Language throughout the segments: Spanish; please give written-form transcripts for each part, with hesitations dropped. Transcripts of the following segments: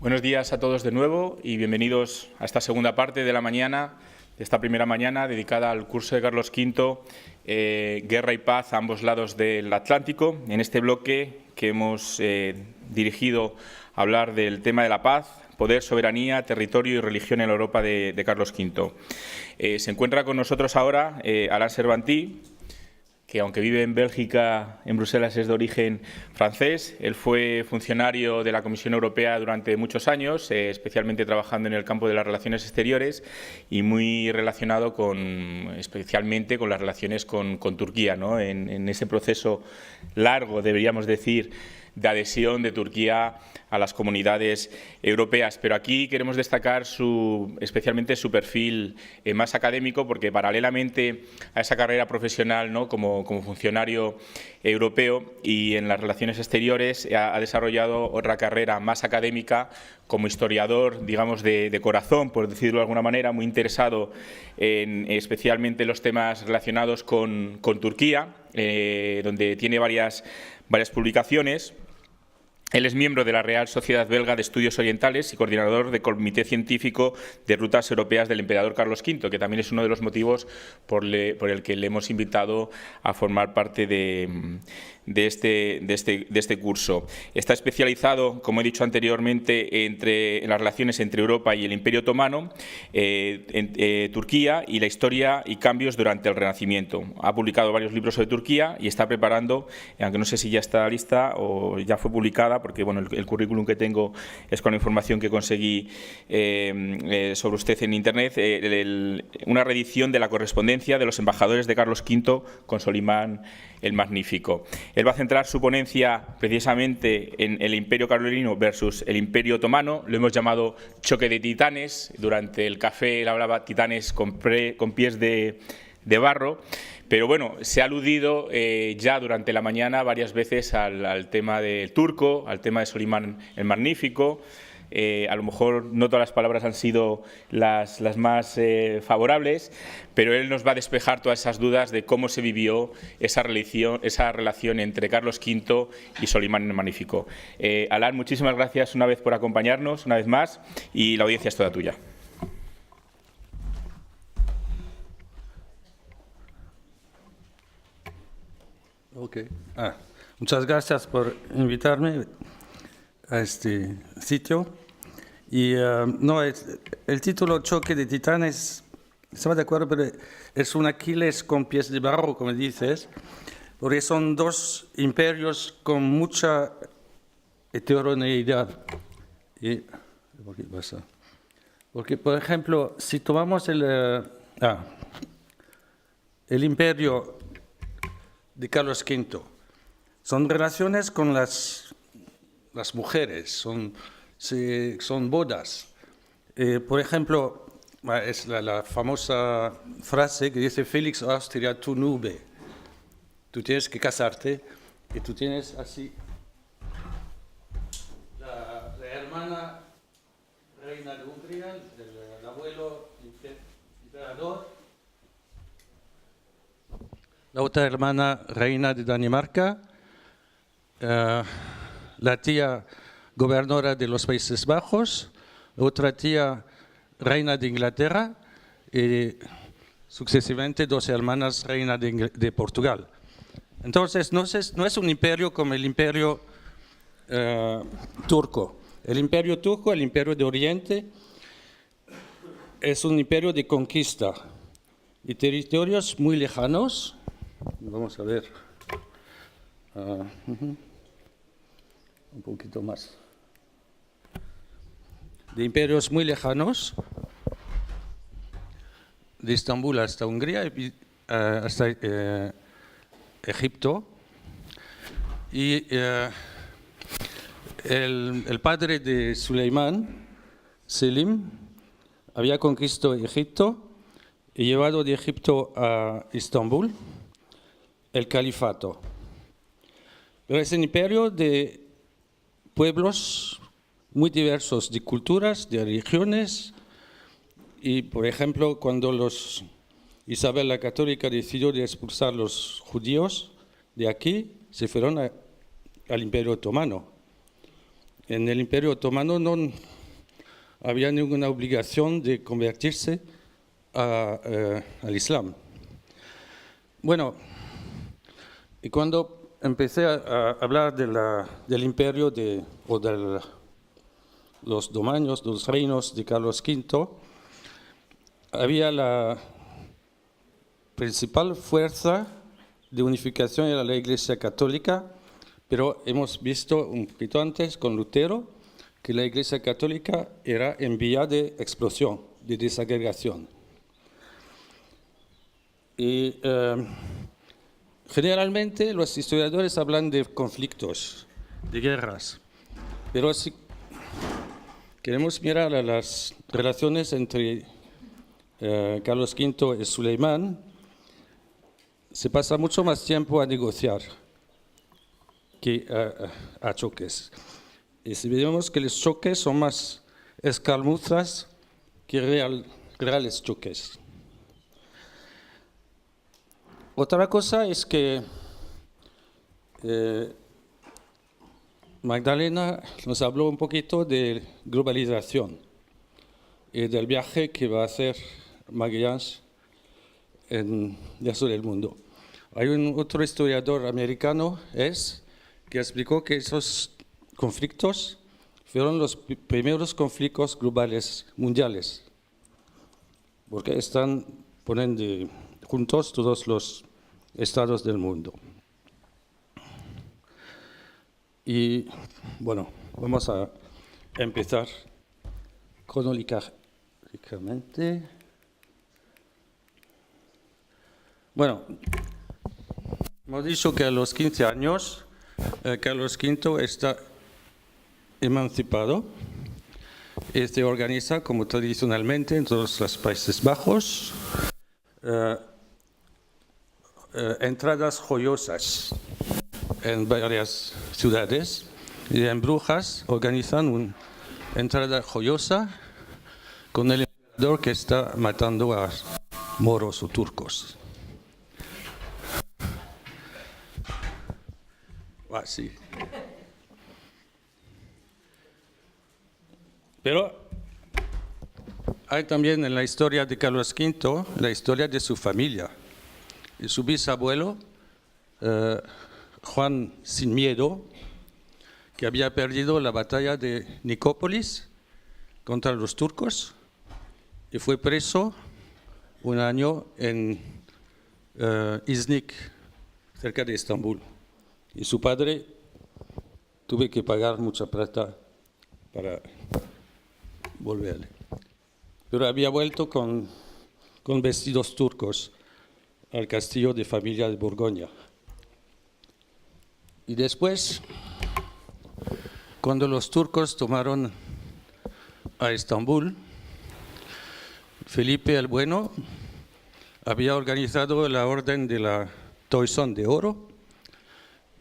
Buenos días a todos de nuevo y bienvenidos a esta segunda parte de la mañana, de esta primera mañana dedicada al curso de Carlos V, Guerra y Paz a ambos lados del Atlántico, en este bloque que hemos dirigido a hablar del tema de la paz, poder, soberanía, territorio y religión en la Europa de Carlos V. Se encuentra con nosotros ahora Alain Servanty, que aunque vive en Bélgica, en Bruselas es de origen francés. Él fue funcionario de la Comisión Europea durante muchos años, especialmente trabajando en el campo de las relaciones exteriores y muy relacionado especialmente con las relaciones con Turquía, ¿no? En ese proceso largo, deberíamos decir, de adhesión de Turquía a las comunidades europeas. Pero aquí queremos destacar especialmente su perfil más académico, porque paralelamente a esa carrera profesional, ¿no?, como funcionario europeo y en las relaciones exteriores, ha desarrollado otra carrera más académica como historiador, digamos, de corazón, por decirlo de alguna manera, muy interesado en especialmente los temas relacionados con Turquía, donde tiene varias publicaciones. Él es miembro de la Real Sociedad Belga de Estudios Orientales y coordinador del Comité Científico de Rutas Europeas del Emperador Carlos V, que también es uno de los motivos por el que le hemos invitado a formar parte de este curso. Está especializado, como he dicho anteriormente, en las relaciones entre Europa y el Imperio Otomano, Turquía y la historia y cambios durante el Renacimiento. Ha publicado varios libros sobre Turquía y está preparando, aunque no sé si ya está lista o ya fue publicada, porque bueno, el currículum que tengo es con la información que conseguí sobre usted en Internet, una reedición de la correspondencia de los embajadores de Carlos V con Solimán el Magnífico. Él va a centrar su ponencia precisamente en el Imperio Carolino versus el Imperio Otomano. Lo hemos llamado choque de titanes. Durante el café él hablaba titanes con pies de barro. Pero bueno, se ha aludido ya durante la mañana varias veces al tema del turco, al tema de Solimán el Magnífico. A lo mejor no todas las palabras han sido las más favorables, pero él nos va a despejar todas esas dudas de cómo se vivió esa relación entre Carlos V y Solimán el Magnífico. Alain, muchísimas gracias una vez por acompañarnos, una vez más, y la audiencia es toda tuya. Okay. Muchas gracias por invitarme a este sitio. Y el título Choque de Titanes, estaba de acuerdo, pero es un Aquiles con pies de barro, como dices, porque son dos imperios con mucha heterogeneidad. Porque, por ejemplo, si tomamos el imperio de Carlos V, son relaciones con las mujeres, son bodas. Por ejemplo, es la famosa frase que dice Félix Austria tu nube. Tú tienes que casarte y tú tienes así la hermana reina de Hungría, el abuelo emperador, la otra hermana reina de Dinamarca, la tía gobernadora de los Países Bajos, la otra tía reina de Inglaterra y sucesivamente dos hermanas reinas de Portugal. Entonces no es un imperio como el imperio turco. El imperio turco, el imperio de Oriente, es un imperio de conquista y territorios muy lejanos. Vamos a ver. Un poquito más. De imperios muy lejanos, de Estambul hasta Hungría, hasta Egipto. Y el padre de Suleimán, Selim, había conquistado Egipto y llevado de Egipto a Estambul el califato. Pero es un imperio de pueblos muy diversos, de culturas, de religiones, y por ejemplo cuando Isabel la Católica decidió de expulsar a los judíos de aquí, se fueron al Imperio Otomano. En el Imperio Otomano había ninguna obligación de convertirse al Islam. Bueno, y cuando empecé a hablar del imperio o de los dominios, los reinos de Carlos V, había la principal fuerza de unificación era la Iglesia Católica, pero hemos visto un poquito antes con Lutero que la Iglesia Católica era en vía de explosión, de desagregación. Y generalmente los historiadores hablan de conflictos, de guerras, pero si queremos mirar a las relaciones entre Carlos V y Suleimán, se pasa mucho más tiempo a negociar que a choques. Y si vemos que los choques son más escaramuzas que reales choques. Otra cosa es que Magdalena nos habló un poquito de globalización y del viaje que va a hacer Magallanes en el sur del mundo. Hay otro historiador americano, que explicó que esos conflictos fueron los primeros conflictos globales mundiales, porque ponen juntos todos los estados del mundo. Y bueno, vamos a empezar cronológicamente. Bueno, hemos dicho que a los 15 años Carlos V está emancipado y se organiza como tradicionalmente en todos los Países Bajos entradas joyosas en varias ciudades y en Brujas organizan una entrada joyosa con el emperador que está matando a moros o turcos. Sí. Pero hay también en la historia de Carlos V la historia de su familia. Y su bisabuelo, Juan Sin Miedo, que había perdido la batalla de Nicópolis contra los turcos y fue preso un año en Iznik, cerca de Estambul. Y su padre tuvo que pagar mucha plata para volverle. Pero había vuelto con vestidos turcos al castillo de familia de Borgoña. Y después, cuando los turcos tomaron a Estambul, Felipe el Bueno había organizado la Orden de la Toisón de Oro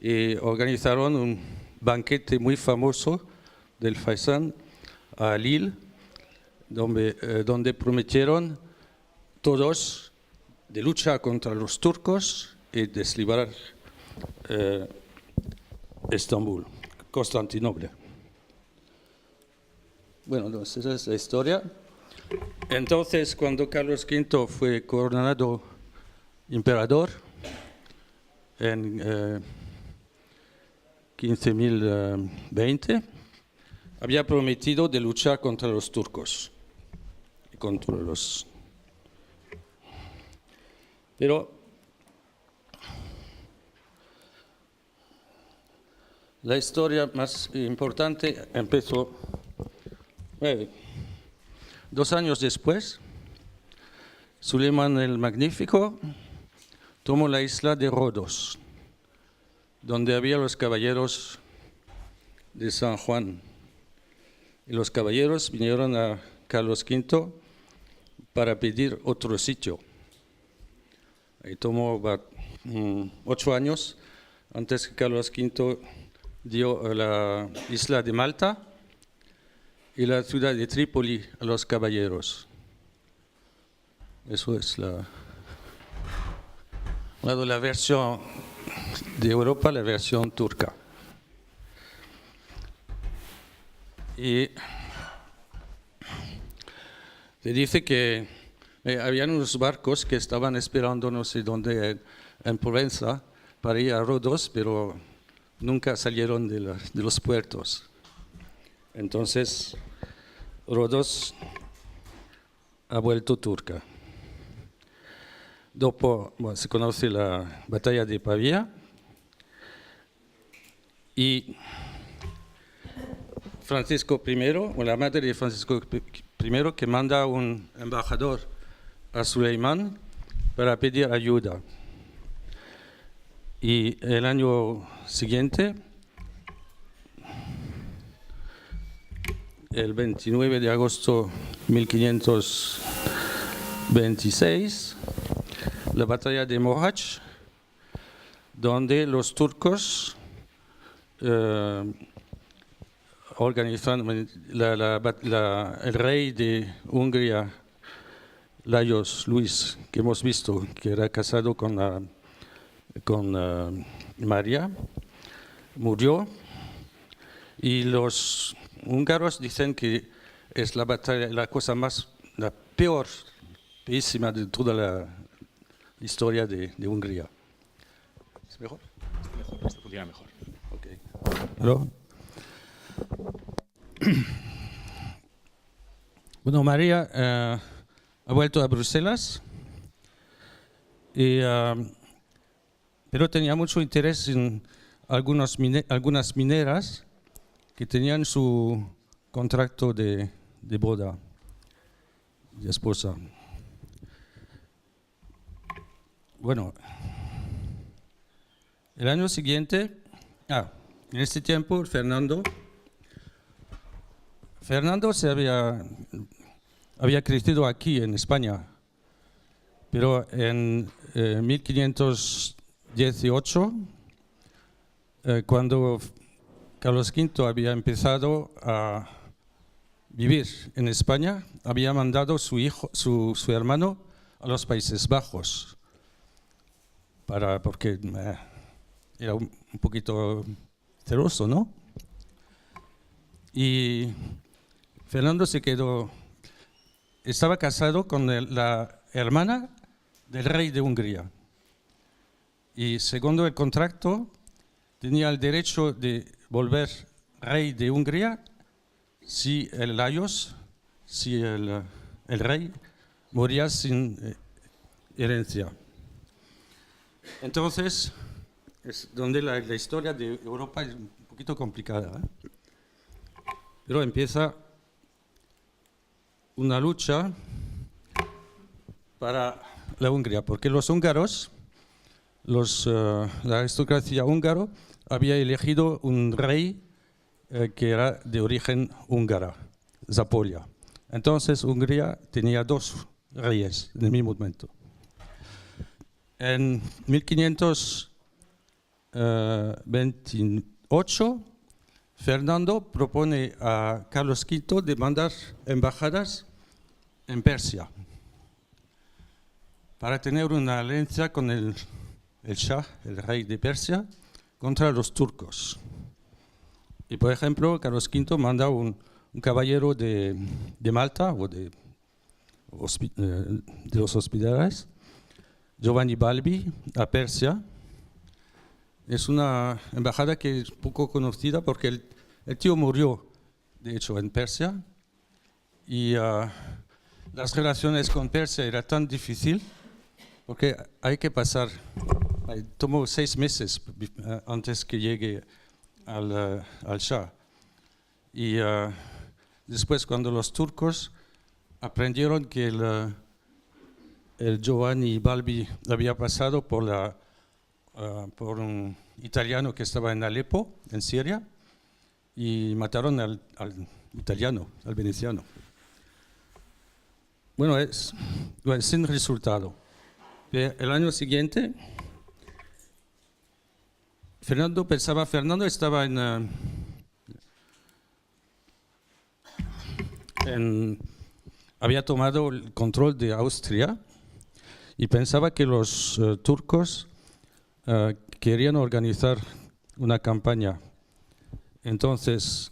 y organizaron un banquete muy famoso del Faisán a Lille, donde prometieron todos de luchar contra los turcos y deslibrar Estambul, Constantinopla. Bueno, entonces esa es la historia. Entonces, cuando Carlos V fue coronado emperador en 1520, había prometido de luchar contra los turcos y contra los... Pero la historia más importante empezó 2 años después. Suleimán el Magnífico tomó la isla de Rodos, donde había los caballeros de San Juan. Y los caballeros vinieron a Carlos V para pedir otro sitio. Ahí tomó 8 años antes que Carlos V dio la isla de Malta y la ciudad de Trípoli a los caballeros. Eso es la versión de Europa, la versión turca. Y te dice que habían unos barcos que estaban esperando no sé dónde en Provenza para ir a Rodos, pero nunca salieron de los puertos. Entonces, Rodos ha vuelto turca. Dopo, bueno, se conoce la batalla de Pavía y Francisco I, o la madre de Francisco I, que manda un embajador a Suleimán para pedir ayuda. Y el año siguiente, el 29 de agosto de 1526, la batalla de Mohacs, donde los turcos organizan el rey de Hungría, Lajos Luis, que hemos visto, que era casado con María, murió, y los húngaros dicen que es la batalla, la peísima de toda la historia de Hungría. ¿Es mejor? Esto funciona mejor. Okay. ¿Aló? Bueno, María ha vuelto a Bruselas, pero tenía mucho interés en algunas mineras que tenían su contrato de boda, de esposa. Bueno, el año siguiente, en este tiempo, Fernando se había crecido aquí en España, pero en 1518, cuando Carlos V había empezado a vivir en España, había mandado su hermano a los Países Bajos, porque era un poquito celoso, ¿no? Y Fernando estaba casado con la hermana del rey de Hungría. Y según el contrato, tenía el derecho de volver rey de Hungría si el rey moría sin herencia. Entonces, es donde la historia de Europa es un poquito complicada, ¿eh? Pero empieza una lucha para la Hungría, porque los húngaros, la aristocracia húngara, había elegido un rey que era de origen húngara, Zaporia. Entonces Hungría tenía dos reyes en el mismo momento. En 1528, Fernando propone a Carlos V de mandar embajadas en Persia para tener una alianza con el Shah, el rey de Persia, contra los turcos. Y por ejemplo, Carlos V manda un caballero de Malta o de los hospitales, Giovanni Balbi, a Persia. Es una embajada que es poco conocida porque el tío murió, de hecho, en Persia, y las relaciones con Persia eran tan difíciles porque hay que pasar, tomó 6 meses antes que llegue al Shah. Y después, cuando los turcos aprendieron que el Giovanni Balbi había pasado por un italiano que estaba en Alepo, en Siria, y mataron al italiano, al veneciano. Bueno, sin resultado. El año siguiente, Fernando estaba había tomado el control de Austria y pensaba que los turcos querían organizar una campaña. Entonces,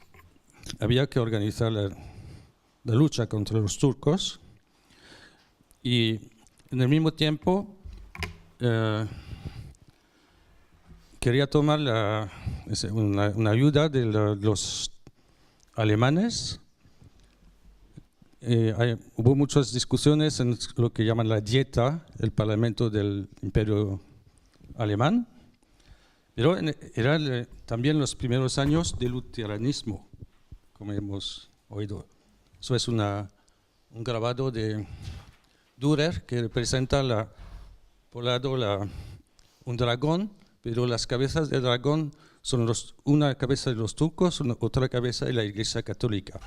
había que organizar la lucha contra los turcos Y en el mismo tiempo quería tomar una ayuda de los alemanes. Hubo muchas discusiones en lo que llaman la Dieta, el Parlamento del Imperio Alemán, pero eran también los primeros años del luteranismo, como hemos oído. Eso es un grabado de Dürer que representa por un lado un dragón, pero las cabezas del dragón son una cabeza de los turcos, otra cabeza de la Iglesia Católica,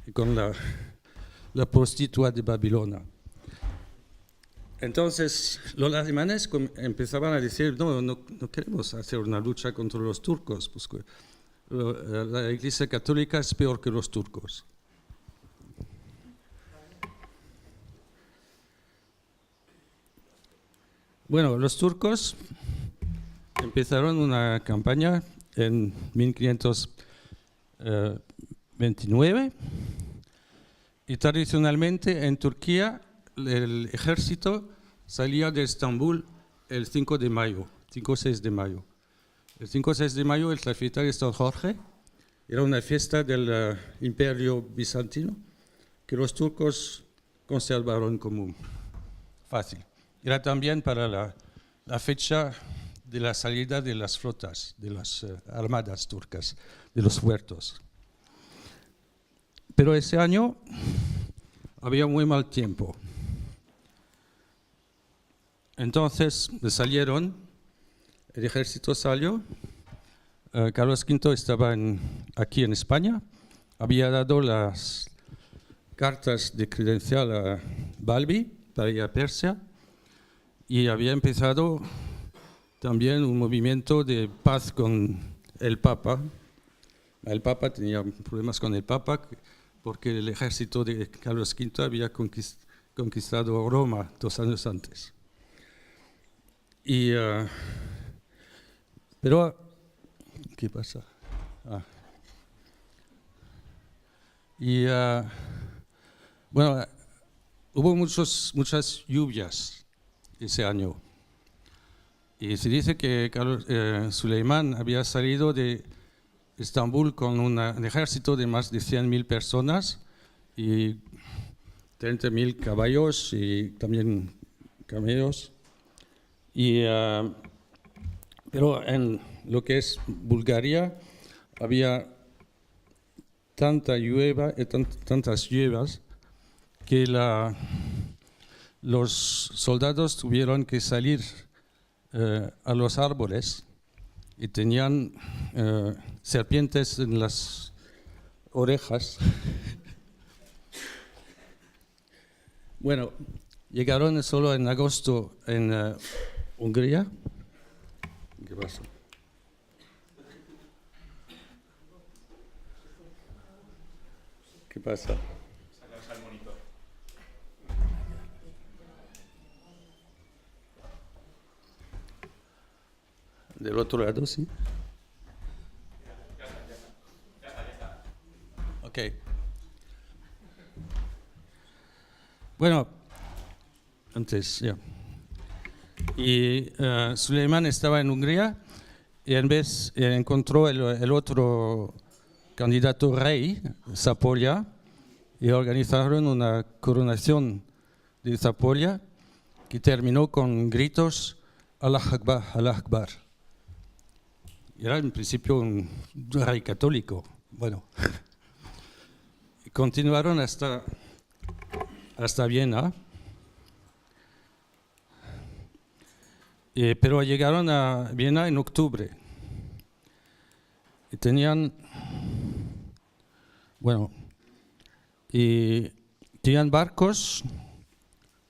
y con la prostituta de Babilonia. Entonces los alemanes empezaban a decir, no queremos hacer una lucha contra los turcos, porque la Iglesia Católica es peor que los turcos. Bueno, los turcos empezaron una campaña en 1529 y tradicionalmente en Turquía el ejército salía de Estambul el 5 o 6 de mayo. El 5 o 6 de mayo es la fiesta de San Jorge, era una fiesta del Imperio Bizantino que los turcos conservaron como fácil. Era también para la fecha de la salida de las flotas, de las armadas turcas, de los puertos. Pero ese año había muy mal tiempo. Entonces el ejército salió, Carlos V estaba aquí en España, había dado las cartas de credencial a Balbi para ir a Persia y había empezado también un movimiento de paz con el Papa. El Papa tenía problemas con el Papa porque el ejército de Carlos V había conquistado Roma 2 años antes. Pero, ¿qué pasa? Bueno, hubo muchas lluvias ese año. Y se dice que Suleimán había salido de Estambul con un ejército de más de 100.000 personas y 30.000 caballos y también camellos. Pero en lo que es Bulgaria había tantas lluvias que los soldados tuvieron que salir a los árboles y tenían serpientes en las orejas. Bueno, llegaron solo en agosto en Hungría. ¿Qué pasa? ¿Qué pasa? Del otro lado, sí. Ya está. Ok. Bueno, antes, ya. Y Suleimán estaba en Hungría y en vez encontró el otro candidato rey, Zápolya, y organizaron una coronación de Zápolya que terminó con gritos Allah Akbar, Allah Akbar. Era en principio un rey católico. Bueno, y continuaron hasta Viena, pero llegaron a Viena en octubre. Y tenían barcos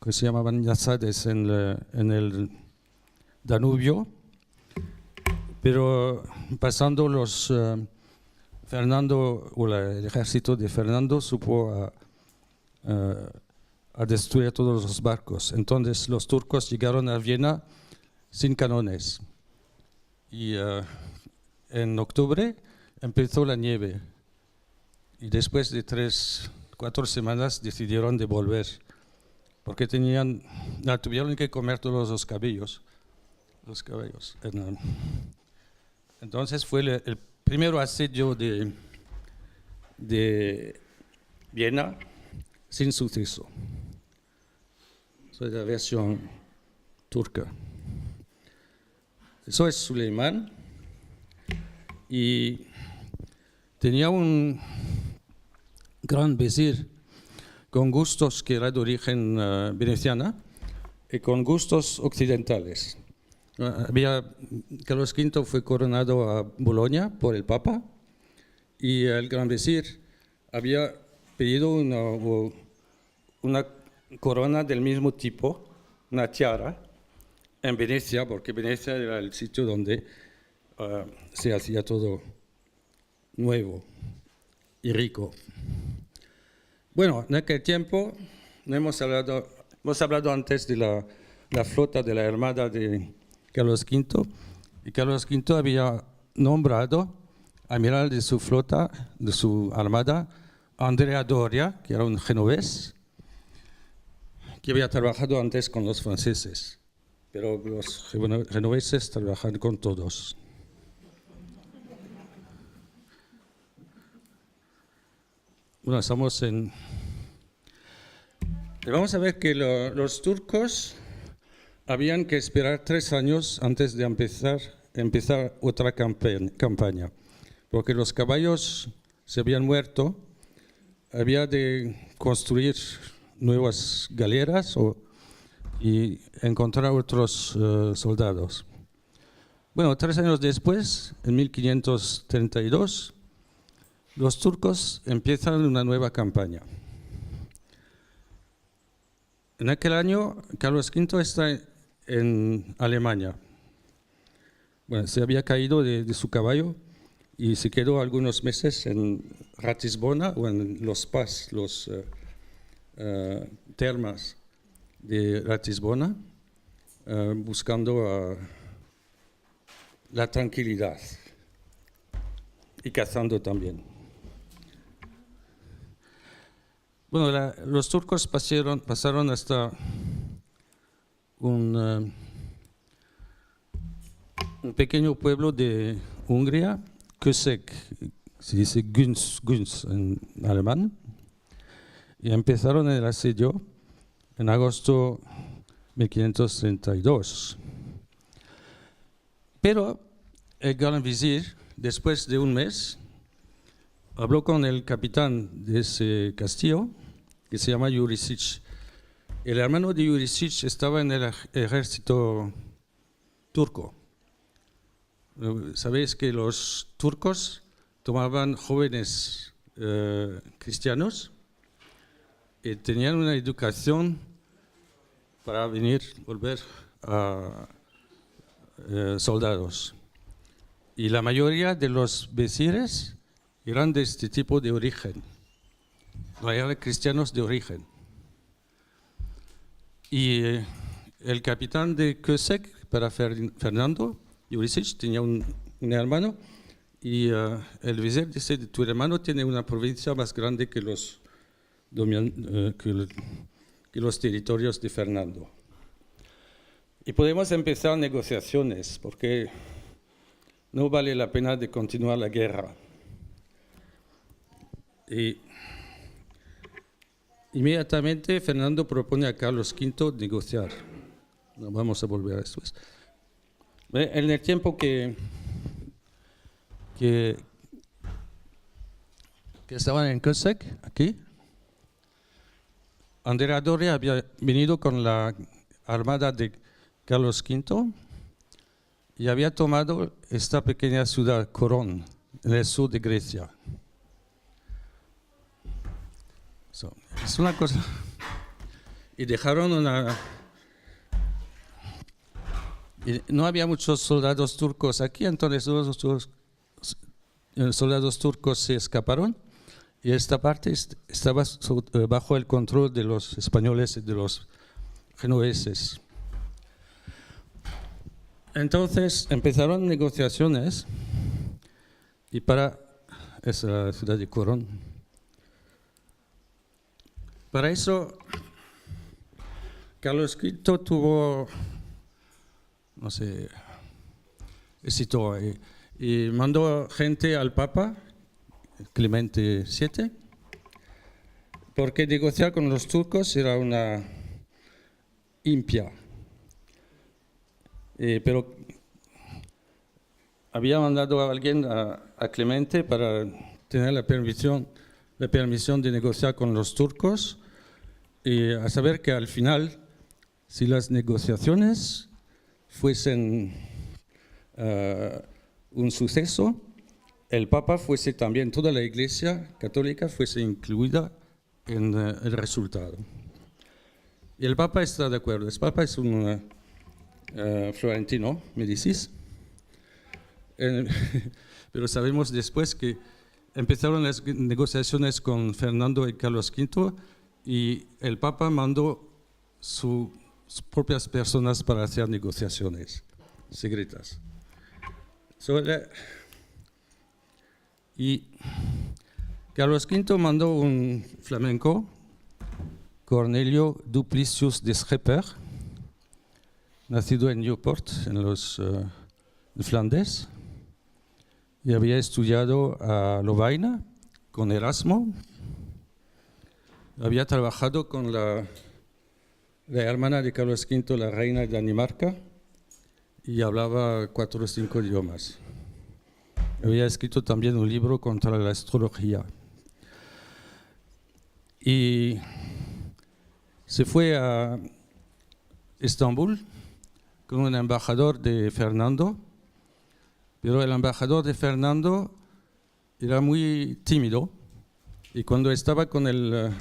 que se llamaban yazades en el Danubio, pero pasando el ejército de Fernando supo a destruir todos los barcos. Entonces los turcos llegaron a Viena sin canones. Y en octubre empezó la nieve. Y después de 3-4 semanas decidieron devolver porque tuvieron que comer todos los cabellos. Entonces fue el primer asedio de Viena sin suceso. Esa es la versión turca. Eso es Suleimán. Y tenía un gran visir con gustos que era de origen veneciana y con gustos occidentales. Carlos V fue coronado a Bolonia por el Papa y el gran visir había pedido una corona del mismo tipo, una tiara, en Venecia, porque Venecia era el sitio donde se hacía todo nuevo y rico. Bueno, en aquel tiempo hemos hablado antes de la flota de la Armada de Carlos V, y Carlos V había nombrado amiral de su flota, de su armada, Andrea Doria, que era un genovés, que había trabajado antes con los franceses, pero los genoveses trabajan con todos. Bueno, estamos en... Vamos a ver que los turcos habían que esperar 3 años antes de empezar otra campaña, porque los caballos se habían muerto, había de construir nuevas galeras y encontrar otros soldados. Bueno, 3 años después, en 1532, los turcos empiezan una nueva campaña. En aquel año, Carlos V está en Alemania. Bueno, se había caído de su caballo y se quedó algunos meses en Ratisbona o en los termas de Ratisbona, buscando la tranquilidad y cazando también. Bueno, los turcos pasaron hasta un pequeño pueblo de Hungría, Köseg, se dice Günz en alemán, y empezaron el asedio en agosto de 1532. Pero el gran visir, después de un mes, habló con el capitán de ese castillo, que se llama Jurisic. El hermano de Jurisic estaba en el ejército turco. Sabéis que los turcos tomaban jóvenes cristianos y tenían una educación para volver a soldados. Y la mayoría de los visires eran de este tipo de origen, eran cristianos de origen. Y el capitán de Köseg, para Fernando Jurisic, tenía un hermano, y el visir dice: tu hermano tiene una provincia más grande que los territorios de Fernando. Y podemos empezar negociaciones, porque no vale la pena de continuar la guerra. Y inmediatamente Fernando propone a Carlos V negociar. No, vamos a volver a esto. En el tiempo que estaban en Köseg, aquí, Andrea Doria había venido con la armada de Carlos V y había tomado esta pequeña ciudad, Korón, en el sur de Grecia. Es una cosa. Y dejaron y no había muchos soldados turcos aquí, entonces los soldados turcos se escaparon y esta parte estaba bajo el control de los españoles y de los genoveses. Entonces empezaron negociaciones y es la ciudad de Korón. Para eso Carlos V tuvo, no sé, éxito y mandó gente al Papa, Clemente VII, porque negociar con los turcos era una impía. Pero había mandado a alguien a Clemente para tener la permisión de negociar con los turcos y a saber que al final, si las negociaciones fuesen un suceso, el Papa fuese también, toda la Iglesia católica fuese incluida en el resultado. Y el Papa está de acuerdo. El Papa es un florentino, me decís. Pero sabemos después que empezaron las negociaciones con Fernando y Carlos V y el Papa mandó sus propias personas para hacer negociaciones secretas. Y Carlos V mandó un flamenco, Cornelio Duplicius de Scheper, nacido en Newport, en Flandes, y había estudiado a Lovaina con Erasmo. Había trabajado con la hermana de Carlos V, la reina de Dinamarca, y hablaba 4 o 5 idiomas. Había escrito también un libro contra la astrología. Y se fue a Estambul con un embajador de Fernando, pero el embajador de Fernando era muy tímido y cuando estaba con el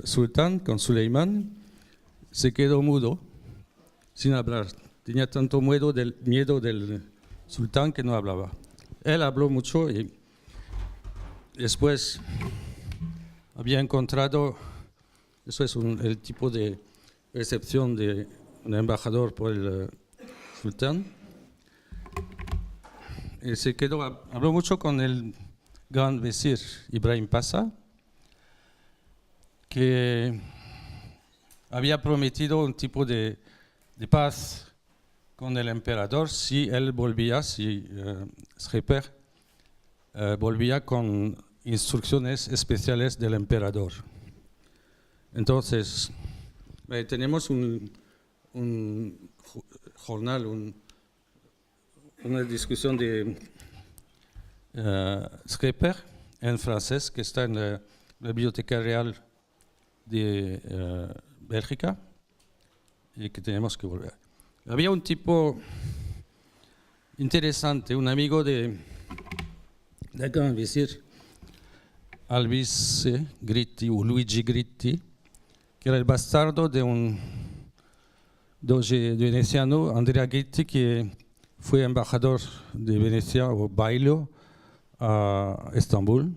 sultán, con Suleimán, se quedó mudo, sin hablar. Tenía tanto miedo del sultán que no hablaba. Él habló mucho y después había encontrado, eso es el tipo de recepción de un embajador por el sultán. Y se quedó, habló mucho con el gran visir Ibrahim Pasha, que había prometido un tipo de paz con el emperador si él volvía, si Scheper volvía con instrucciones especiales del emperador. Entonces, tenemos un jornal, una discusión de Scheper en francés que está en la Biblioteca Real de Bélgica y que tenemos que volver. Había un tipo interesante, un amigo de gran visir, Alvise Gritti o Luigi Gritti, que era el bastardo de un doge veneciano, Andrea Gritti, que fue embajador de Venecia o bailio a Estambul.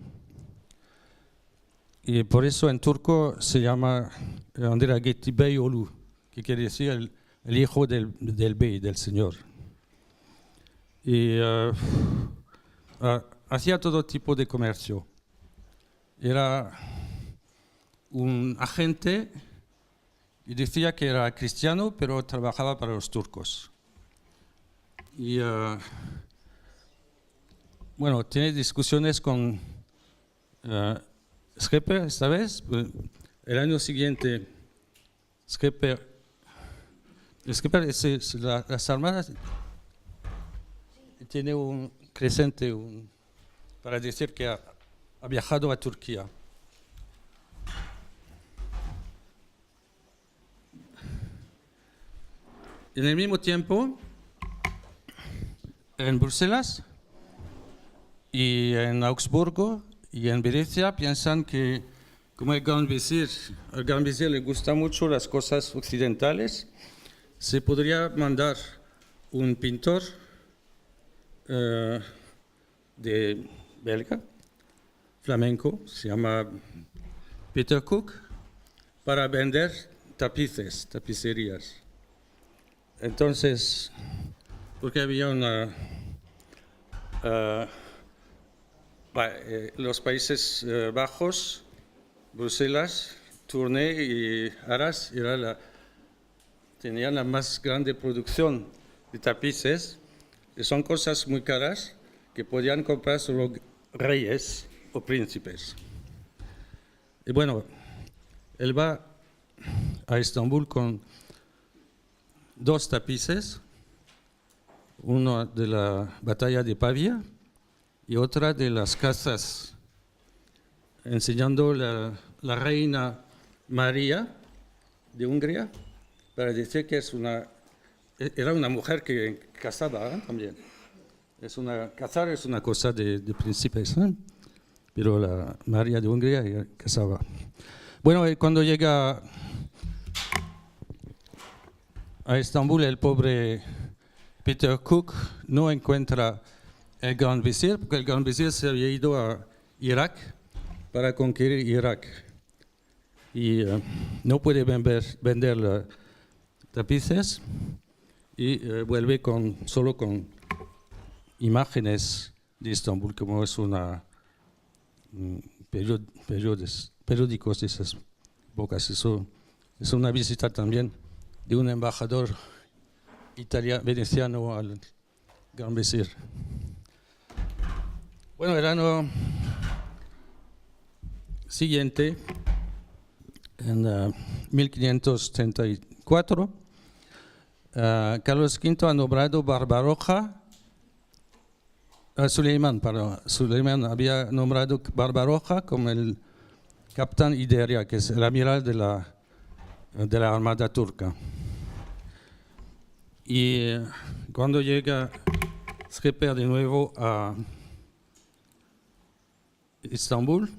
Y por eso en turco se llama Andrea Gritti Beyoğlu, que quiere decir el hijo del bey, del señor. Y hacía todo tipo de comercio. Era un agente y decía que era cristiano, pero trabajaba para los turcos. Y bueno, tiene discusiones con Scheper esta vez. El año siguiente, Scheper es las armadas tiene un crescente para decir que ha viajado a Turquía. En el mismo tiempo, en Bruselas y en Augsburgo y en Venecia piensan que como al gran visir le gustan mucho las cosas occidentales, se podría mandar un pintor de belga, flamenco, se llama Peter Cook, para vender tapicerías. Entonces, porque había los Países Bajos, Bruselas, Tournai y Arras tenían la más grande producción de tapices, y son cosas muy caras que podían comprar solo reyes o príncipes. Y bueno, él va a Estambul con 2 tapices, uno de la batalla de Pavía y otra de las casas, enseñando la reina María de Hungría, para decir que era una mujer que casaba también. Casar es una cosa de príncipes, pero la María de Hungría casaba. Bueno, cuando llega a Estambul, el pobre Peter Cook no encuentra el Gran Visir, porque el Gran Visir se había ido a Irak para conquistar Irak. Y no puede vender tapices y vuelve solo con imágenes de Estambul, como es periódicos de esas épocas. Eso es una visita también de un embajador veneciano al Gran Visir. Bueno, el año siguiente, en 1534, Carlos V ha nombrado Barbaroja, Suleimán había nombrado Barbaroja como el capitán Iberia, que es el amiral de la armada turca. Y cuando llega Schipper de nuevo a Estambul,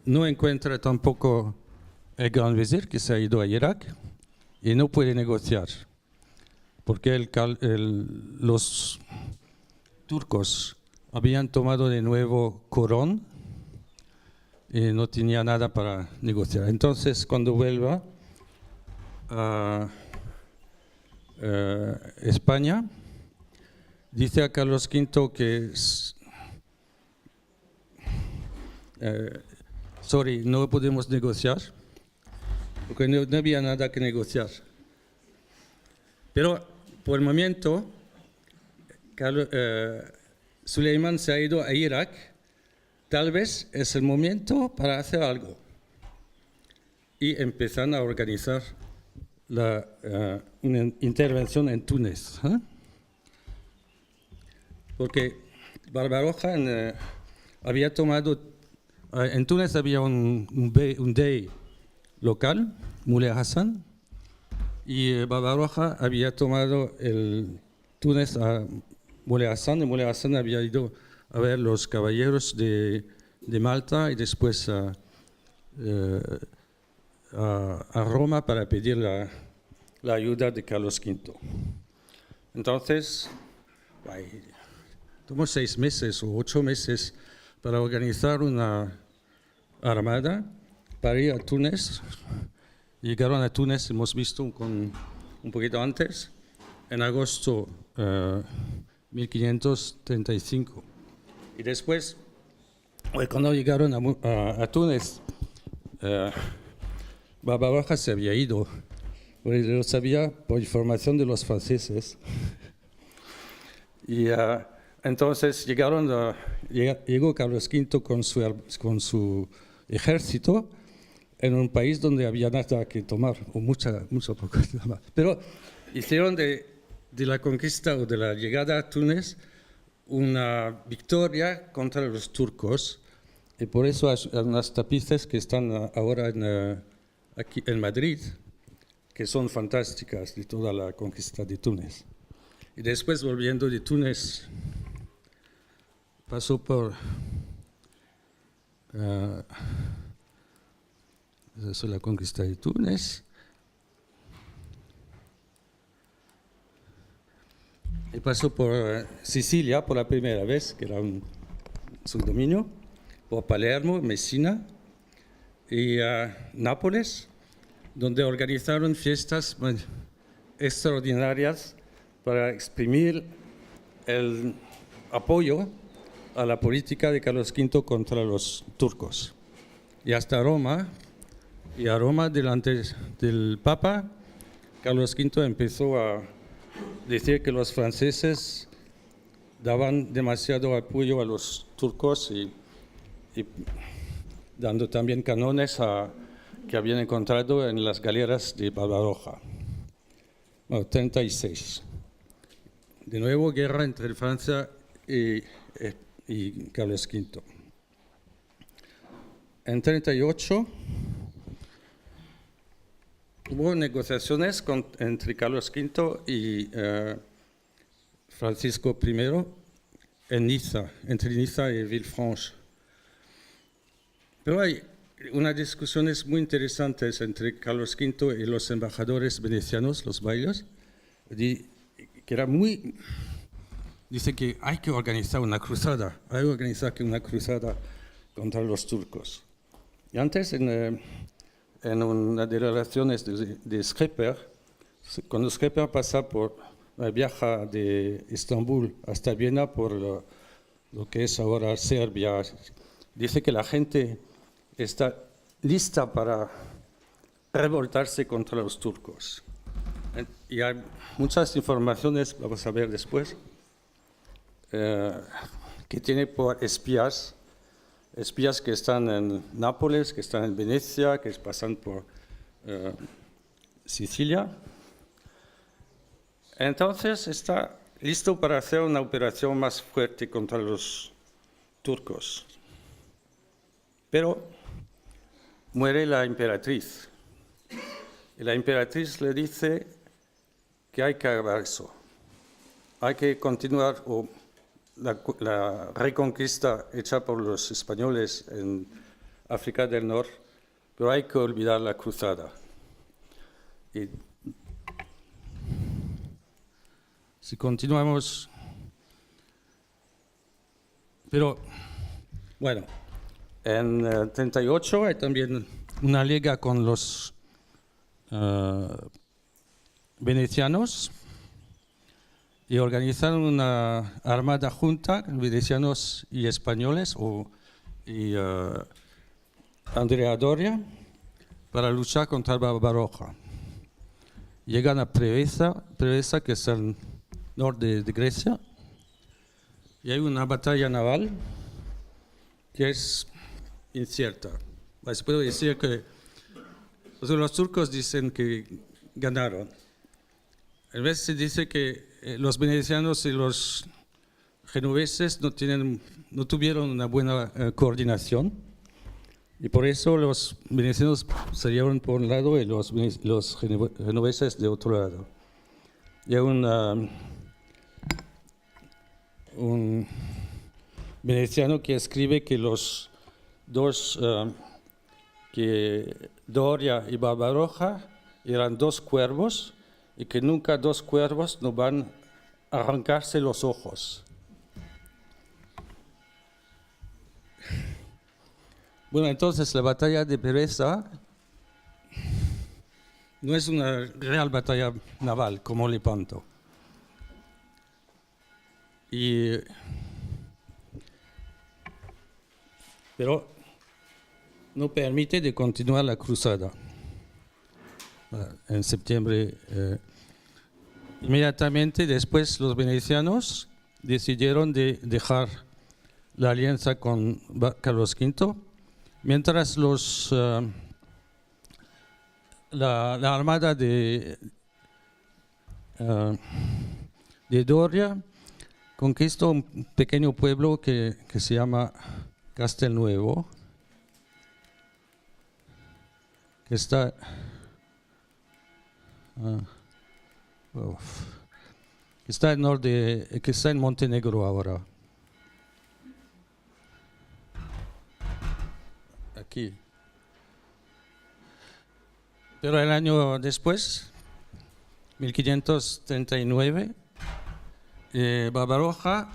no encuentra tampoco el Gran Visir, que se ha ido a Irak, y no puede negociar, porque los turcos habían tomado de nuevo Corón y no tenía nada para negociar. Entonces, cuando vuelva a España, dice a Carlos V que no podemos negociar, porque no había nada que negociar. Pero por el momento, Suleimán se ha ido a Irak. Tal vez es el momento para hacer algo. Y empiezan a organizar una intervención en Túnez. Porque Barbaroja había tomado... En Túnez había un dey local, Muley Hassan, y Barbaroja había tomado el Túnez a Muley Hassan, y Muley Hassan había ido a ver los caballeros de Malta y después a Roma para pedir la ayuda de Carlos V. Entonces, tomó 6 meses o 8 meses para organizar una armada para ir a Túnez. Llegaron a Túnez, hemos visto un poquito antes, en agosto 1535. Y después, cuando llegaron a Túnez, Barbaroja se había ido, porque lo sabía por información de los franceses. Y entonces llegó Carlos V con su ejército en un país donde había nada que tomar, o mucho poco que tomar. Pero hicieron de la conquista o de la llegada a Túnez una victoria contra los turcos, y por eso hay unas tapices que están ahora aquí en Madrid, que son fantásticas de toda la conquista de Túnez. Y después, volviendo de Túnez, pasó por eso es la conquista de Túnez. Y pasó por Sicilia por la primera vez, que era su dominio, por Palermo, Messina y Nápoles, donde organizaron fiestas extraordinarias para exprimir el apoyo a la política de Carlos V contra los turcos. y hasta Roma. Y a Roma, delante del Papa, Carlos V empezó a decir que los franceses daban demasiado apoyo a los turcos y dando también canones que habían encontrado en las galeras de Barbaroja. Bueno, 36. De nuevo, guerra entre Francia y Carlos V. En 38 hubo negociaciones entre Carlos V y Francisco I en Niza, entre Niza y Villefranche. Pero hay unas discusiones muy interesantes entre Carlos V y los embajadores venecianos, los bailes, que era muy... Dice que hay que organizar una cruzada, contra los turcos. Y antes, en una de las relaciones de Schepper, cuando Schepper pasa por la viaja de Estambul hasta Viena por lo que es ahora Serbia, dice que la gente está lista para revoltarse contra los turcos. Y hay muchas informaciones, vamos a ver después, que tiene por espías que están en Nápoles, que están en Venecia, que pasan por Sicilia. Entonces está listo para hacer una operación más fuerte contra los turcos. Pero muere la emperatriz. Y la emperatriz le dice que hay que acabar eso. Hay que continuar la reconquista hecha por los españoles en África del Norte, pero hay que olvidar la cruzada. Y si continuamos, pero bueno, en 38 hay también una liga con los venecianos y organizaron una armada junta, venecianos y españoles, y Andrea Doria, para luchar contra Barbaroja. Llegan a Preveza, que es al norte de Grecia, y hay una batalla naval que es incierta. Se puede decir que los turcos dicen que ganaron. A veces se dice que los venecianos y los genoveses no tuvieron una buena coordinación, y por eso los venecianos salieron por un lado y los genoveses de otro lado. Y hay un veneciano que escribe que los dos, que Doria y Barbaroja eran dos cuervos, y que nunca dos cuervos no van a arrancarse los ojos. Bueno, entonces la batalla de Preveza no es una real batalla naval como Lepanto. Pero no permite de continuar la cruzada. En septiembre, inmediatamente después los venecianos decidieron de dejar la alianza con Carlos V, mientras la armada de Doria conquistó un pequeño pueblo que se llama Castelnuovo, que está que está en Montenegro ahora. Aquí. Pero el año después, 1539, Barbaroja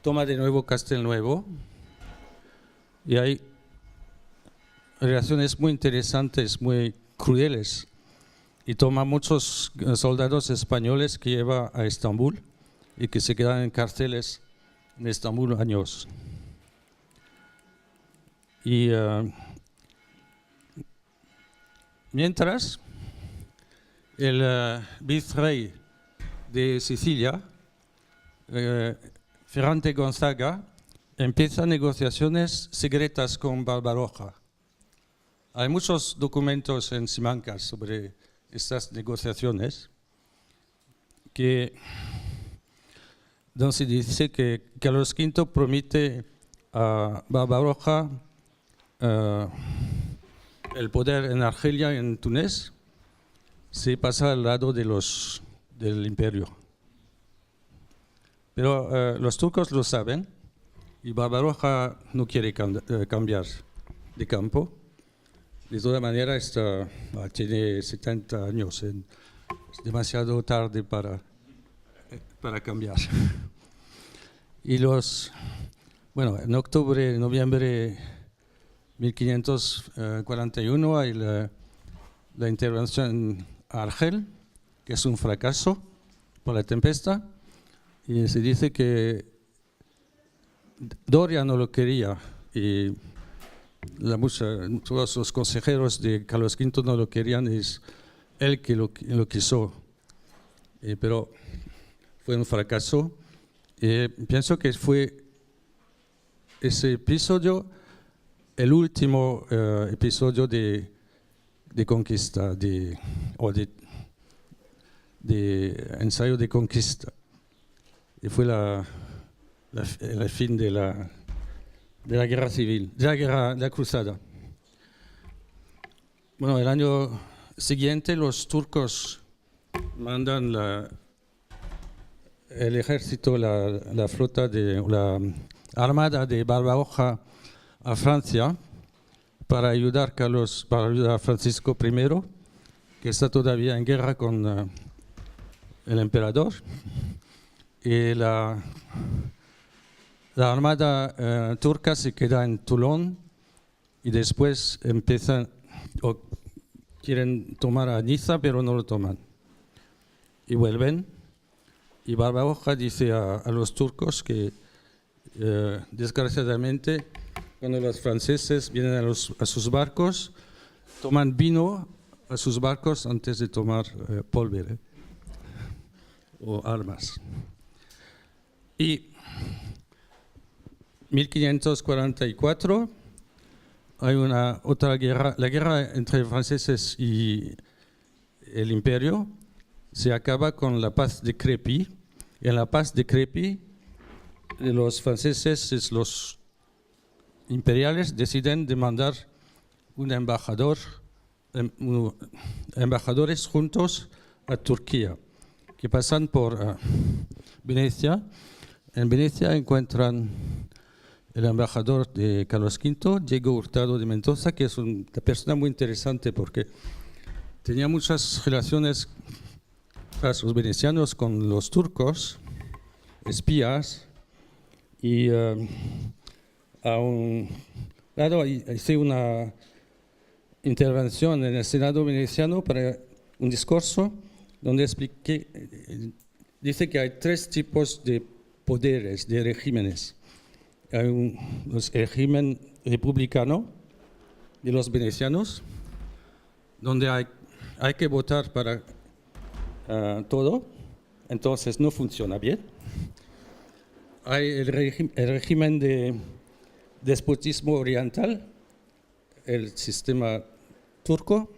toma de nuevo Castelnuovo, y hay relaciones muy interesantes, muy crueles, y toma muchos soldados españoles que lleva a Estambul y que se quedan en cárceles en Estambul años. Y Mientras, el virrey de Sicilia, Ferrante Gonzaga, empieza negociaciones secretas con Barbaroja. Hay muchos documentos en Simancas sobre estas negociaciones donde se dice que Carlos V promete a Barbaroja el poder en Argelia y en Túnez si pasa al lado del imperio. Pero los turcos lo saben y Barbaroja no quiere cambiar de campo. De todas maneras, tiene 70 años, es demasiado tarde para cambiar. Y en octubre, noviembre 1541 hay la intervención en Argel, que es un fracaso por la tempestad, y se dice que Doria no lo quería y todos los consejeros de Carlos V no lo querían, es él que lo quiso, pero fue un fracaso. Pienso que fue ese episodio el último episodio de conquista, de ensayo de conquista. Y fue el fin de la guerra civil, de la cruzada. Bueno, el año siguiente los turcos mandan el ejército, la flota la armada de Barbaroja a Francia para ayudar a Francisco I, que está todavía en guerra con el emperador. Y la armada turca se queda en Toulon y después quieren tomar a Niza, pero no lo toman. Y vuelven. Y Barbaroja dice a los turcos que, desgraciadamente, cuando los franceses vienen a sus barcos, toman vino a sus barcos antes de tomar pólvora o armas. Y 1544 hay otra guerra, la guerra entre franceses y el imperio se acaba con la paz de Crépy. En la paz de Crépy, los franceses, los imperiales, deciden demandar embajadores juntos a Turquía, que pasan por Venecia. En Venecia encuentran el embajador de Carlos V, Diego Hurtado de Mendoza, que es una persona muy interesante porque tenía muchas relaciones los venecianos con los turcos, espías, y a un lado hice una intervención en el Senado veneciano para un discurso donde dice que hay 3 tipos de poderes, de regímenes. Hay el régimen republicano de los venecianos, donde hay que votar para todo, entonces no funciona bien. Hay el régimen de despotismo oriental, el sistema turco,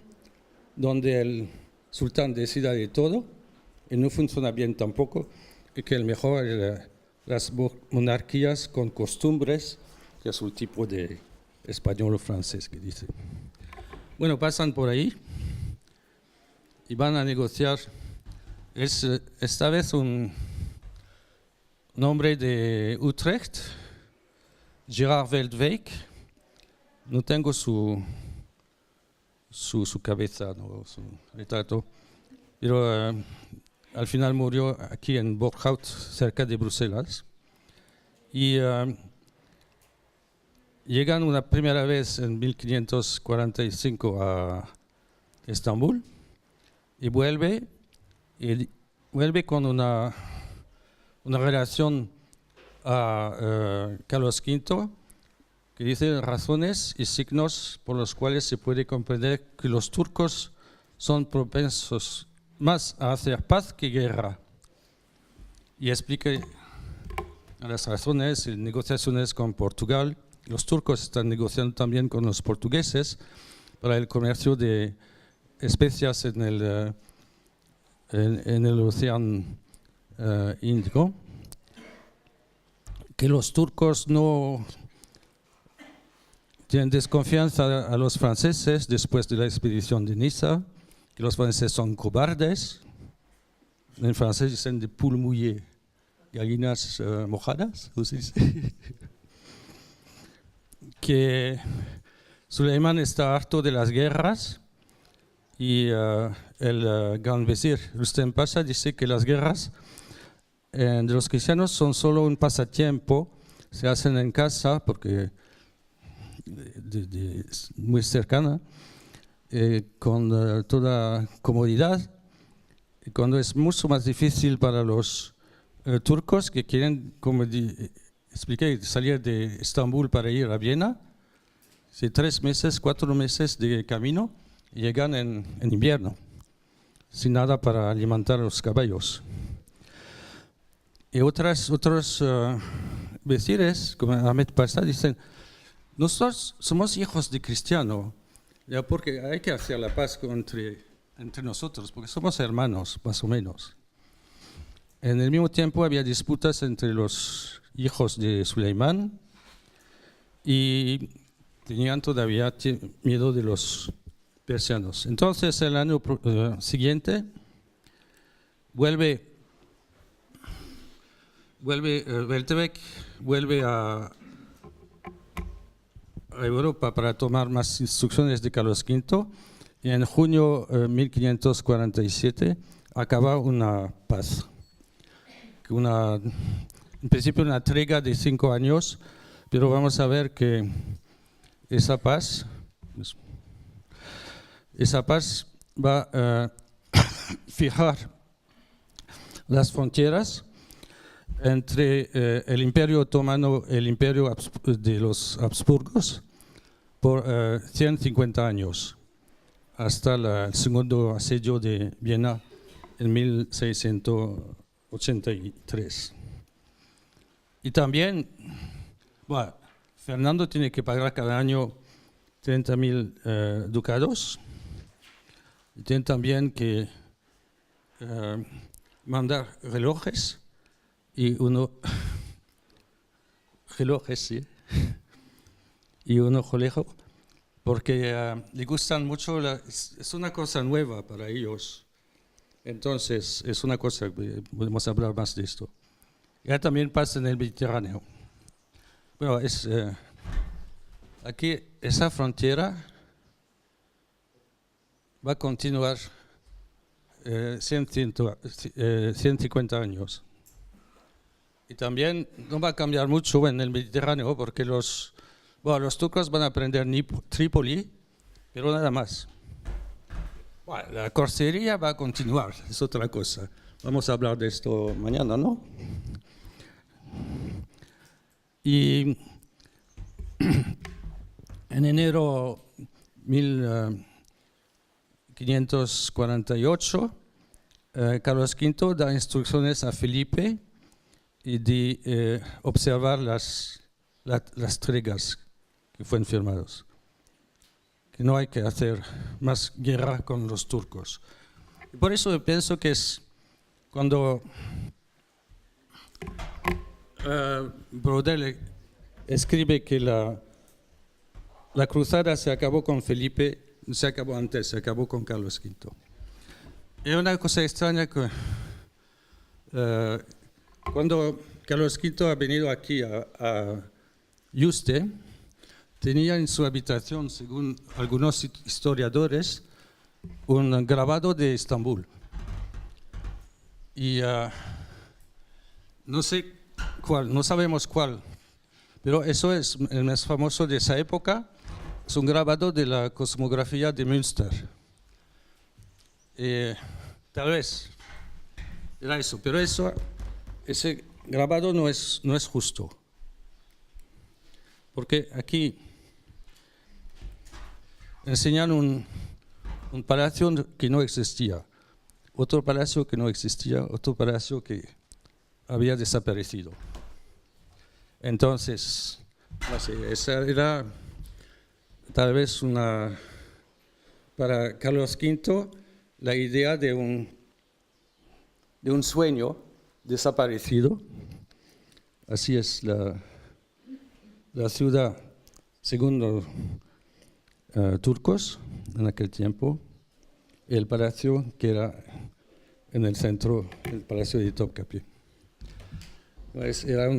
donde el sultán decida de todo y no funciona bien tampoco, y que el mejor es las monarquías con costumbres, que es un tipo de español o francés que dice. Bueno, pasan por ahí y van a negociar. Es esta vez un hombre de Utrecht, Gerard Veldwijk. No tengo su cabeza, no, su retrato, pero al final murió aquí en Borghout, cerca de Bruselas. Y llegan una primera vez en 1545 a Estambul y vuelve con una relación a Carlos V que dice razones y signos por los cuales se puede comprender que los turcos son propensos más a hacer paz que guerra. Y explica las razones y negociaciones con Portugal. Los turcos están negociando también con los portugueses para el comercio de especias en el Océano Índico. Que los turcos no tienen desconfianza a los franceses después de la expedición de Niza, que los franceses son cobardes. En francés dicen de poules mouillées, gallinas mojadas, ¿o se dice? Que Suleimán está harto de las guerras y el gran visir Rustem Pasha dice que las guerras de los cristianos son solo un pasatiempo, se hacen en casa porque muy cercana, con toda comodidad, y cuando es mucho más difícil para los turcos que quieren, como expliqué, salir de Estambul para ir a Viena, 3 meses, 4 meses de camino, y llegan en invierno, sin nada para alimentar a los caballos. Y otros visires, como Ahmed Pasha, dicen, nosotros somos hijos de cristiano, ya porque hay que hacer la paz entre nosotros, porque somos hermanos, más o menos. En el mismo tiempo había disputas entre los hijos de Suleimán y tenían todavía miedo de los persianos. Entonces, el año siguiente, vuelve Beltebek vuelve a Europa para tomar más instrucciones de Carlos V y en junio de 1547 acaba una paz. En principio una tregua de 5 años, pero vamos a ver que esa paz va a fijar las fronteras entre el Imperio Otomano y el Imperio de los Habsburgos por 150 años, hasta el segundo asedio de Viena en 1683. Y también, bueno, Fernando tiene que pagar cada año 30.000 ducados. Y tiene también que mandar relojes y un colegio, porque le gustan mucho, es una cosa nueva para ellos. Entonces, es una cosa, podemos hablar más de esto. Ya también pasa en el Mediterráneo. Bueno, aquí esa frontera va a continuar 150 años. Y también no va a cambiar mucho en el Mediterráneo porque los turcos van a prender Trípoli, pero nada más. Bueno, la corsería va a continuar, es otra cosa. Vamos a hablar de esto mañana, ¿no? Y en enero 1548, Carlos V da instrucciones a Felipe y de observar las tregas que fueron firmadas, que no hay que hacer más guerra con los turcos. Y por eso pienso que es cuando Brodel escribe que la cruzada se acabó con Felipe, no se acabó antes, se acabó con Carlos V. Es una cosa extraña que cuando Carlos V ha venido aquí a Yuste, tenía en su habitación, según algunos historiadores, un grabado de Estambul. Y no sé cuál, no sabemos cuál, pero eso es el más famoso de esa época. Es un grabado de la cosmografía de Münster. Tal vez era eso, pero ese grabado no es justo. porque aquí enseñan un palacio que no existía, otro palacio que no existía, otro palacio que había desaparecido. Entonces, no sé, esa era tal vez para Carlos V la idea de un sueño desaparecido. Así es la ciudad, según los turcos en aquel tiempo, el palacio que era en el centro, el palacio de Topkapi. Pues era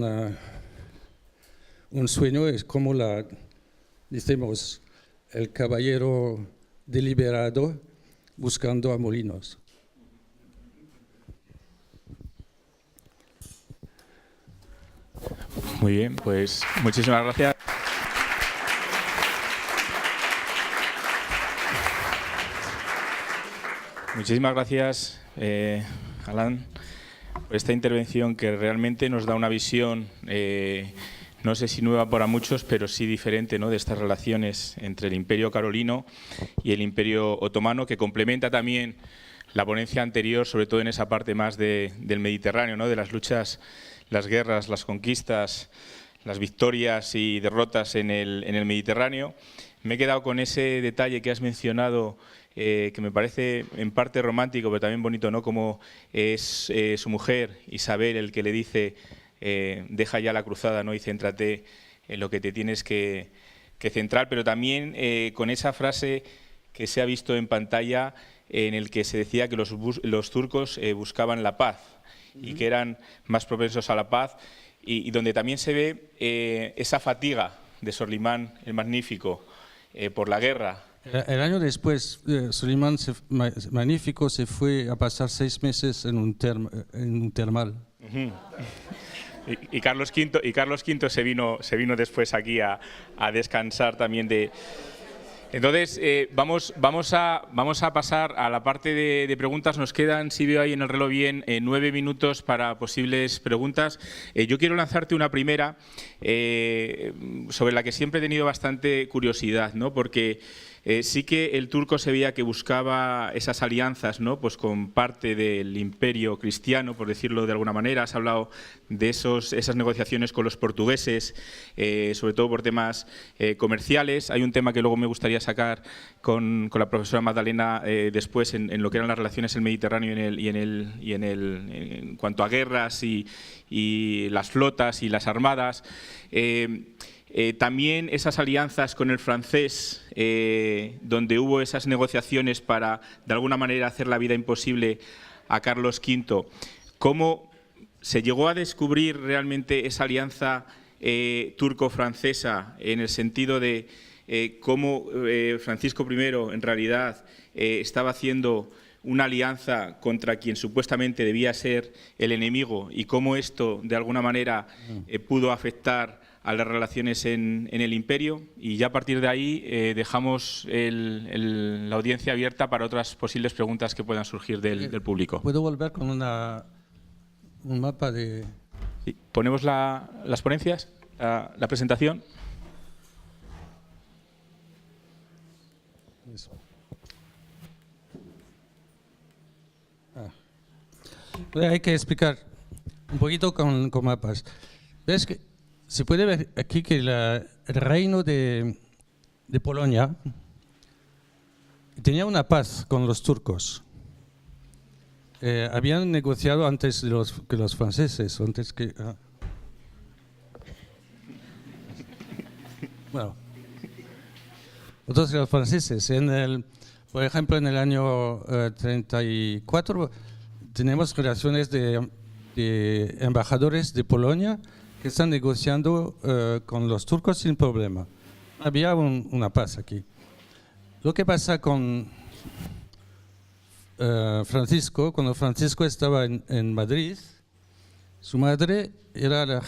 un sueño, es como decimos, el caballero deliberado buscando a molinos. Muy bien, pues muchísimas gracias. Muchísimas gracias, Alan, por esta intervención que realmente nos da una visión, no sé si nueva para muchos, pero sí diferente, ¿no?, de estas relaciones entre el Imperio Carolino y el Imperio Otomano, que complementa también la ponencia anterior, sobre todo en esa parte más del Mediterráneo, ¿no?, de las luchas, las guerras, las conquistas, las victorias y derrotas en el Mediterráneo. Me he quedado con ese detalle que has mencionado, que me parece en parte romántico, pero también bonito, ¿no?, como es su mujer, Isabel, el que le dice, deja ya la cruzada, ¿no?, y céntrate en lo que te tienes que centrar, pero también con esa frase que se ha visto en pantalla, en el que se decía que los turcos buscaban la paz y que eran más propensos a la paz, y donde también se ve esa fatiga de Solimán el Magnífico por la guerra. El año después, Solimán Magnífico se fue a pasar 6 meses en un termal. Y Carlos V se vino después aquí a descansar también de... Entonces, vamos a pasar a la parte de preguntas. Nos quedan, si veo ahí en el reloj bien, 9 minutos para posibles preguntas. Yo quiero lanzarte una primera sobre la que siempre he tenido bastante curiosidad, ¿no?, porque sí que el turco se veía que buscaba esas alianzas, ¿no?, pues con parte del imperio cristiano, por decirlo de alguna manera. Has hablado de esas negociaciones con los portugueses, sobre todo por temas comerciales. Hay un tema que luego me gustaría sacar con la profesora Magdalena después en lo que eran las relaciones en el Mediterráneo en cuanto a guerras y las flotas y las armadas. También esas alianzas con el francés, donde hubo esas negociaciones para, de alguna manera, hacer la vida imposible a Carlos V. ¿Cómo se llegó a descubrir realmente esa alianza turco-francesa, en el sentido de cómo Francisco I, en realidad, estaba haciendo una alianza contra quien supuestamente debía ser el enemigo, y cómo esto, de alguna manera, pudo afectar a las relaciones en el imperio? Y ya a partir de ahí dejamos la audiencia abierta para otras posibles preguntas que puedan surgir del público. ¿Puedo volver con un mapa de...? Sí. ¿Ponemos las ponencias, la presentación? Eso. Hay que explicar un poquito con mapas. ¿Ves que se puede ver aquí que el reino de Polonia tenía una paz con los turcos? Habían negociado antes que los franceses, antes que... Bueno, entonces los franceses, por ejemplo, en el año 34 tenemos relaciones de embajadores de Polonia que están negociando con los turcos sin problema. Había una paz aquí. Lo que pasa con Francisco, cuando Francisco estaba en Madrid, su madre era la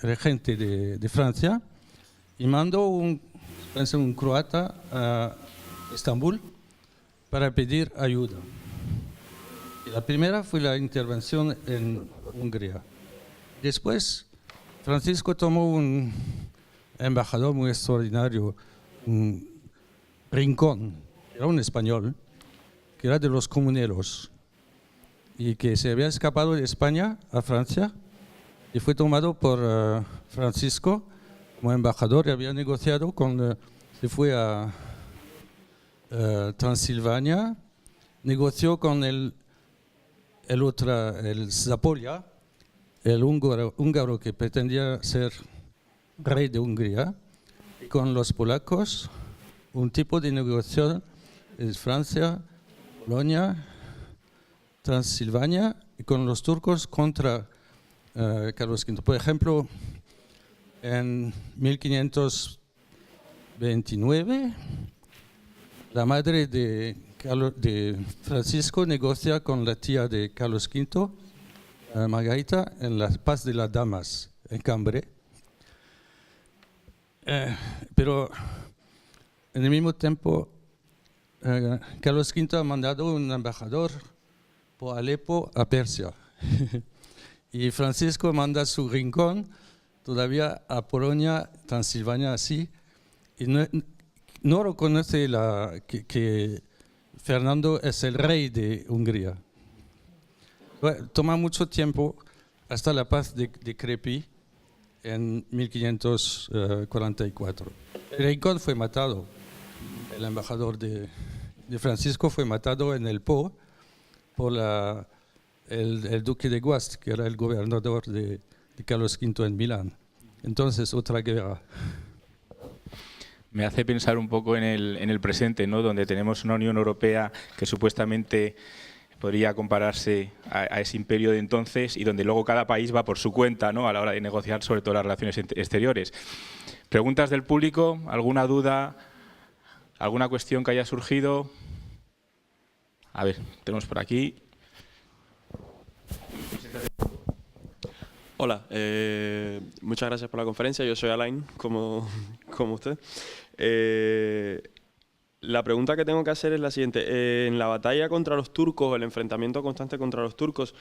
regente de Francia y mandó un croata a Estambul para pedir ayuda. Y la primera fue la intervención en Hungría. Después, Francisco tomó embajador muy extraordinario, Rincón, era un español, que era de los comuneros y que se había escapado de España a Francia y fue tomado por Francisco como embajador y había negociado se fue a Transilvania, negoció con el Zápolya, el húngaro que pretendía ser rey de Hungría, y con los polacos un tipo de negociación es Francia, Polonia, Transilvania, y con los turcos contra Carlos V. Por ejemplo, en 1529, la madre de Francisco negocia con la tía de Carlos V, Margarita, en la Paz de las Damas, en Cambre. Pero en el mismo tiempo, Carlos V ha mandado un embajador por Alepo a Persia. Y Francisco manda su Rincón todavía a Polonia, Transilvania, así. Y no reconoce que Fernando es el rey de Hungría. Bueno, toma mucho tiempo hasta la paz de Crepy en 1544. El Rincón fue matado. El embajador de Francisco fue matado en el Po por el duque de Guast, que era el gobernador de Carlos V en Milán. Entonces, otra guerra. Me hace pensar un poco en el presente, ¿no? Donde tenemos una Unión Europea que supuestamente podría compararse a ese imperio de entonces y donde luego cada país va por su cuenta, ¿no? A la hora de negociar sobre todo las relaciones exteriores. ¿Preguntas del público? ¿Alguna duda? ¿Alguna cuestión que haya surgido? A ver, tenemos por aquí. Hola, muchas gracias por la conferencia. Yo soy Alain, como usted. La pregunta que tengo que hacer es la siguiente. En la batalla contra los turcos, el enfrentamiento constante contra los turcos,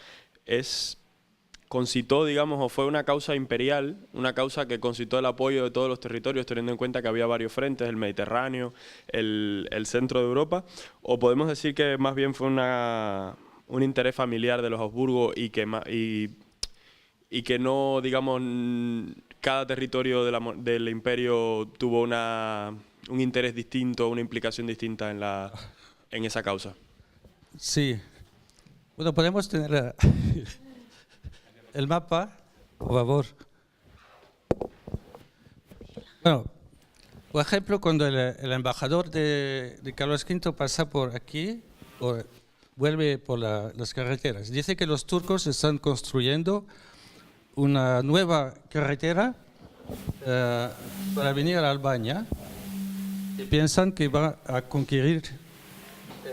concitó, digamos, o fue una causa imperial, una causa que concitó el apoyo de todos los territorios, teniendo en cuenta que había varios frentes, el Mediterráneo, el centro de Europa, o podemos decir que más bien fue un interés familiar de los Habsburgo y que no, digamos, cada territorio del imperio tuvo un interés distinto, una implicación distinta en esa causa. Sí. Bueno, podemos tener el mapa, por favor. Bueno, por ejemplo, cuando el embajador de Carlos V pasa por aquí, vuelve por las carreteras, dice que los turcos están construyendo una nueva carretera para venir a Albania y piensan que va a conquistar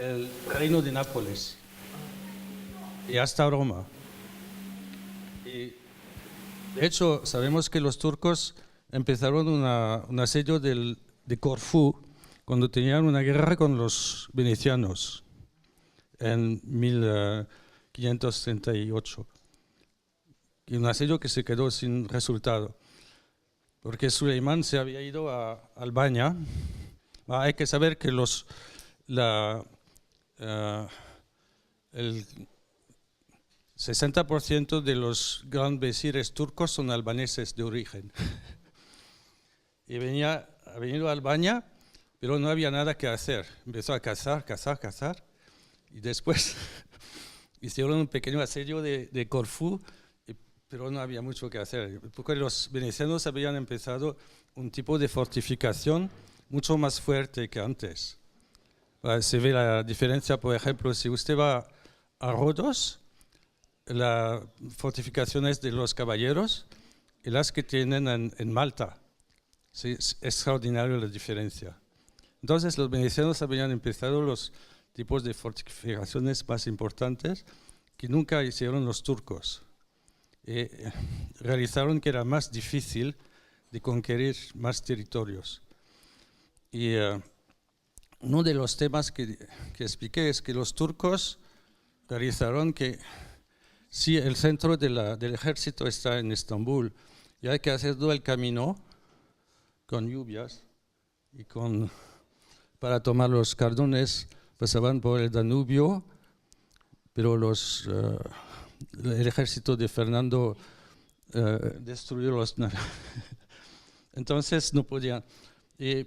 el reino de Nápoles y hasta Roma. Y de hecho, sabemos que los turcos empezaron un asedio de Corfú cuando tenían una guerra con los venecianos en 1538. Y un asedio que se quedó sin resultado, porque Suleimán se había ido a Albania. Hay que saber que el 60% de los gran visires turcos son albaneses de origen. Y ha venido a Albania, pero no había nada que hacer. Empezó a cazar, y después hicieron un pequeño asedio de Corfú, pero no había mucho que hacer, porque los venecianos habían empezado un tipo de fortificación mucho más fuerte que antes. Se ve la diferencia, por ejemplo, si usted va a Rodos, las fortificaciones de los caballeros y las que tienen en Malta. Sí, es extraordinaria la diferencia. Entonces los venecianos habían empezado los tipos de fortificaciones más importantes que nunca hicieron los turcos. Realizaron que era más difícil de conquistar más territorios. Y uno de los temas que expliqué es que los turcos realizaron que si el centro del ejército está en Estambul y hay que hacer todo el camino con lluvias y para tomar los cardones pasaban por el Danubio, pero el ejército de Fernando destruyó los navíos. Entonces no podían. Y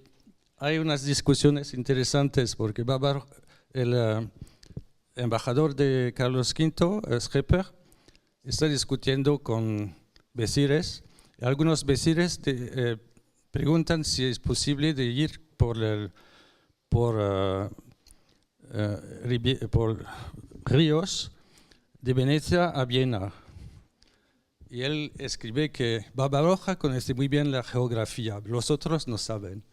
hay unas discusiones interesantes porque el embajador de Carlos V, Schepper, está discutiendo con vezires. Algunos vezires preguntan si es posible de ir por ríos de Venecia a Viena. Y él escribe que Barbarroja conoce muy bien la geografía, los otros no saben.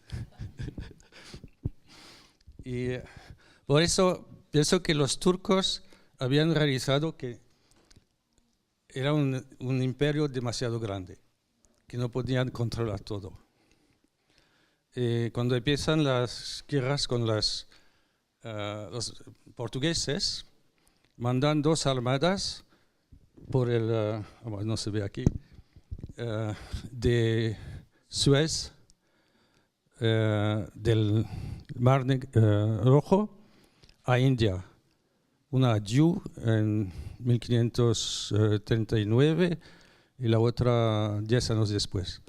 Y por eso pienso que los turcos habían realizado que era un imperio demasiado grande, que no podían controlar todo. Cuando empiezan las guerras con los portugueses, mandan 2 armadas por no se ve aquí, de Suez, del Mar Rojo a India. Una Diu en 1539 y la otra 10 años después.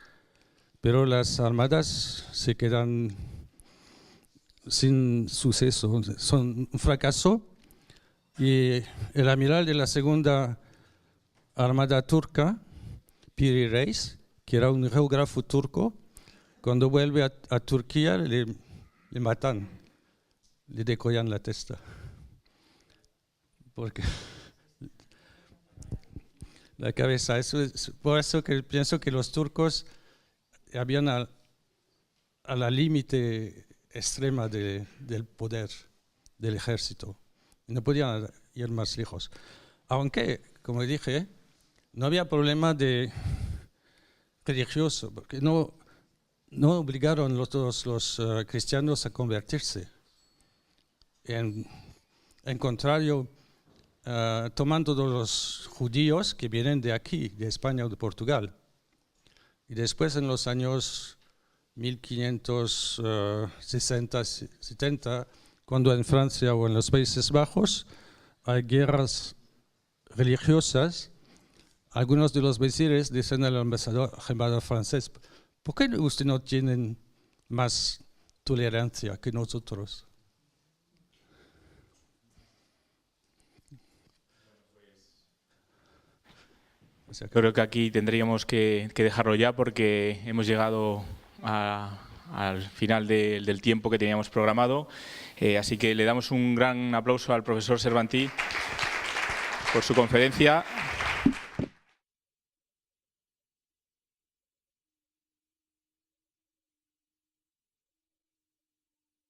Pero las armadas se quedan sin suceso, son un fracaso. Y el amiral de la segunda armada turca, Piri Reis, que era un geógrafo turco, cuando vuelve a Turquía le matan, le decollan la testa. Porque la cabeza, por eso que pienso que los turcos habían a la límite extrema del poder del ejército. No podían ir más lejos. Aunque, como dije, no había problema de religioso, porque no obligaron los cristianos a convertirse. En contrario, toman todos los judíos que vienen de aquí, de España o de Portugal. Y después, en los años 1560-70, cuando en Francia o en los Países Bajos hay guerras religiosas, algunos de los vezires dicen al embajador francés: ¿por qué ustedes no tienen más tolerancia que nosotros? Creo que aquí tendríamos que dejarlo ya porque hemos llegado al final del tiempo que teníamos programado. Así que le damos un gran aplauso al profesor Servantí por su conferencia.